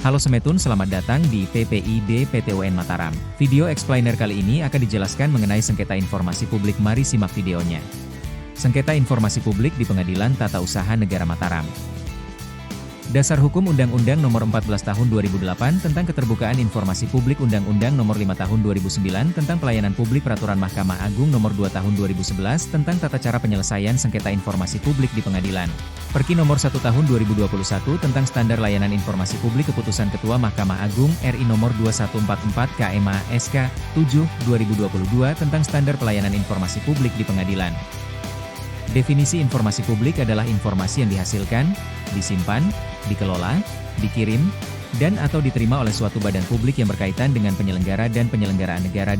Halo Semetun, selamat datang di PPID PTUN Mataram. Video explainer kali ini akan dijelaskan mengenai sengketa informasi publik. Mari simak videonya. Sengketa informasi publik di Pengadilan Tata Usaha Negara Mataram. Dasar Hukum Undang-Undang Nomor 14 Tahun 2008 tentang Keterbukaan Informasi Publik, Undang-Undang Nomor 5 Tahun 2009 tentang Pelayanan Publik, Peraturan Mahkamah Agung Nomor 2 Tahun 2011 tentang Tata Cara Penyelesaian Sengketa Informasi Publik di Pengadilan. Perki Nomor 1 Tahun 2021 tentang Standar Layanan Informasi Publik, Keputusan Ketua Mahkamah Agung RI Nomor 2144 KMA SK 7 2022 tentang Standar Pelayanan Informasi Publik di Pengadilan. Definisi informasi publik adalah informasi yang dihasilkan, disimpan, dikelola, dikirim, dan atau diterima oleh suatu badan publik yang berkaitan dengan penyelenggara dan penyelenggaraan negara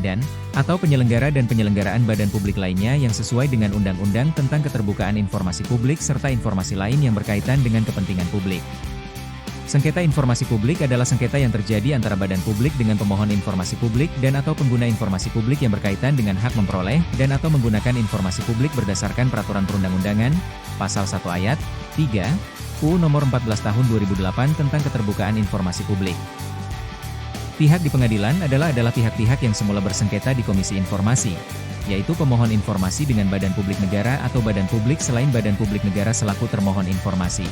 atau penyelenggara dan penyelenggaraan badan publik lainnya yang sesuai dengan Undang-Undang tentang Keterbukaan Informasi Publik serta informasi lain yang berkaitan dengan kepentingan publik. Sengketa informasi publik adalah sengketa yang terjadi antara badan publik dengan pemohon informasi publik dan atau pengguna informasi publik yang berkaitan dengan hak memperoleh dan atau menggunakan informasi publik berdasarkan peraturan perundang-undangan, pasal 1 ayat 3, UU Nomor 14 Tahun 2008 tentang Keterbukaan Informasi Publik. Pihak di pengadilan adalah pihak-pihak yang semula bersengketa di Komisi Informasi, yaitu pemohon informasi dengan badan publik negara atau badan publik selain badan publik negara selaku termohon informasi.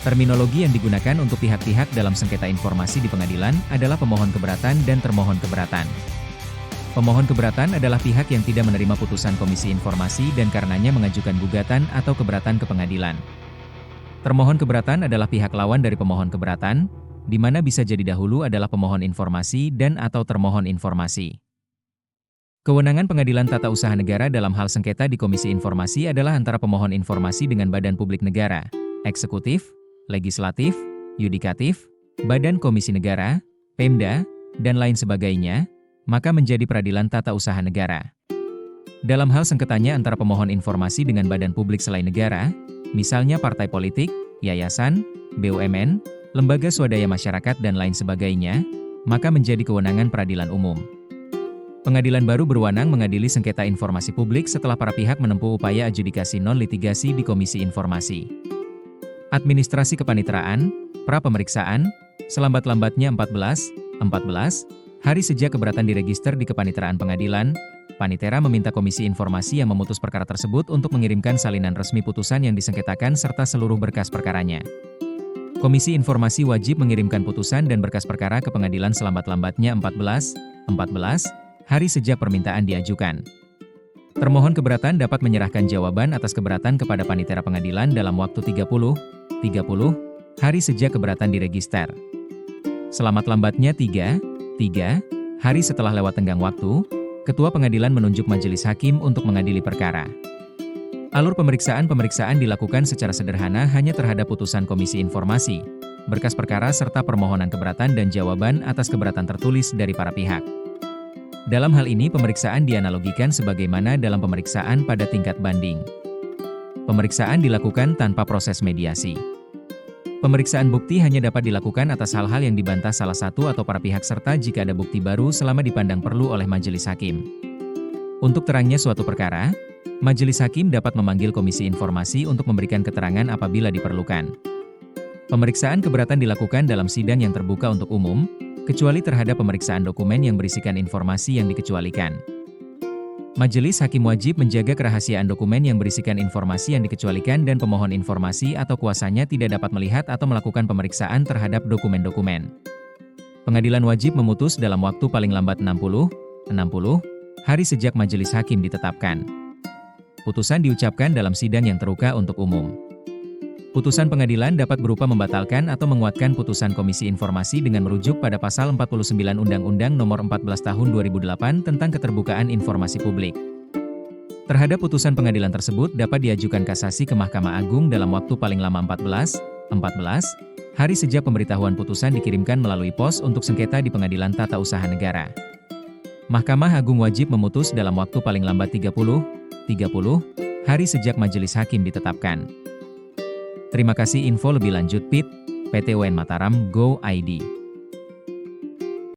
Terminologi yang digunakan untuk pihak-pihak dalam sengketa informasi di pengadilan adalah pemohon keberatan dan termohon keberatan. Pemohon keberatan adalah pihak yang tidak menerima putusan Komisi Informasi dan karenanya mengajukan gugatan atau keberatan ke pengadilan. Termohon keberatan adalah pihak lawan dari pemohon keberatan, di mana bisa jadi dahulu adalah pemohon informasi dan atau termohon informasi. Kewenangan Pengadilan Tata Usaha Negara dalam hal sengketa di Komisi Informasi adalah antara pemohon informasi dengan badan publik negara, eksekutif, legislatif, yudikatif, badan komisi negara, Pemda, dan lain sebagainya, maka menjadi peradilan tata usaha negara. Dalam hal sengketanya antara pemohon informasi dengan badan publik selain negara, misalnya partai politik, yayasan, BUMN, lembaga swadaya masyarakat dan lain sebagainya, maka menjadi kewenangan peradilan umum. Pengadilan baru berwenang mengadili sengketa informasi publik setelah para pihak menempuh upaya adjudikasi non-litigasi di Komisi Informasi. Administrasi kepaniteraan, pra-pemeriksaan, selambat-lambatnya 14 hari sejak keberatan diregister di kepaniteraan pengadilan, panitera meminta Komisi Informasi yang memutus perkara tersebut untuk mengirimkan salinan resmi putusan yang disengketakan serta seluruh berkas perkaranya. Komisi Informasi wajib mengirimkan putusan dan berkas perkara ke pengadilan selambat-lambatnya 14 hari sejak permintaan diajukan. Termohon keberatan dapat menyerahkan jawaban atas keberatan kepada panitera pengadilan dalam waktu 30 hari sejak keberatan diregister. Selamat-lambatnya 3 hari setelah lewat tenggang waktu, Ketua Pengadilan menunjuk majelis hakim untuk mengadili perkara. Alur pemeriksaan dilakukan secara sederhana hanya terhadap putusan Komisi Informasi, berkas perkara serta permohonan keberatan dan jawaban atas keberatan tertulis dari para pihak. Dalam hal ini pemeriksaan dianalogikan sebagaimana dalam pemeriksaan pada tingkat banding. Pemeriksaan dilakukan tanpa proses mediasi. Pemeriksaan bukti hanya dapat dilakukan atas hal-hal yang dibantah salah satu atau para pihak serta jika ada bukti baru selama dipandang perlu oleh majelis hakim. Untuk terangnya suatu perkara, majelis hakim dapat memanggil Komisi Informasi untuk memberikan keterangan apabila diperlukan. Pemeriksaan keberatan dilakukan dalam sidang yang terbuka untuk umum, kecuali terhadap pemeriksaan dokumen yang berisikan informasi yang dikecualikan. Majelis hakim wajib menjaga kerahasiaan dokumen yang berisikan informasi yang dikecualikan dan pemohon informasi atau kuasanya tidak dapat melihat atau melakukan pemeriksaan terhadap dokumen-dokumen. Pengadilan wajib memutus dalam waktu paling lambat 60 hari sejak majelis hakim ditetapkan. Putusan diucapkan dalam sidang yang terbuka untuk umum. Putusan pengadilan dapat berupa membatalkan atau menguatkan putusan Komisi Informasi dengan merujuk pada pasal 49 Undang-Undang Nomor 14 Tahun 2008 tentang Keterbukaan Informasi Publik. Terhadap putusan pengadilan tersebut dapat diajukan kasasi ke Mahkamah Agung dalam waktu paling lama 14 hari sejak pemberitahuan putusan dikirimkan melalui pos untuk sengketa di Pengadilan Tata Usaha Negara. Mahkamah Agung wajib memutus dalam waktu paling lambat 30 hari sejak majelis hakim ditetapkan. Terima kasih. Info lebih lanjut PTUN Mataram Go ID.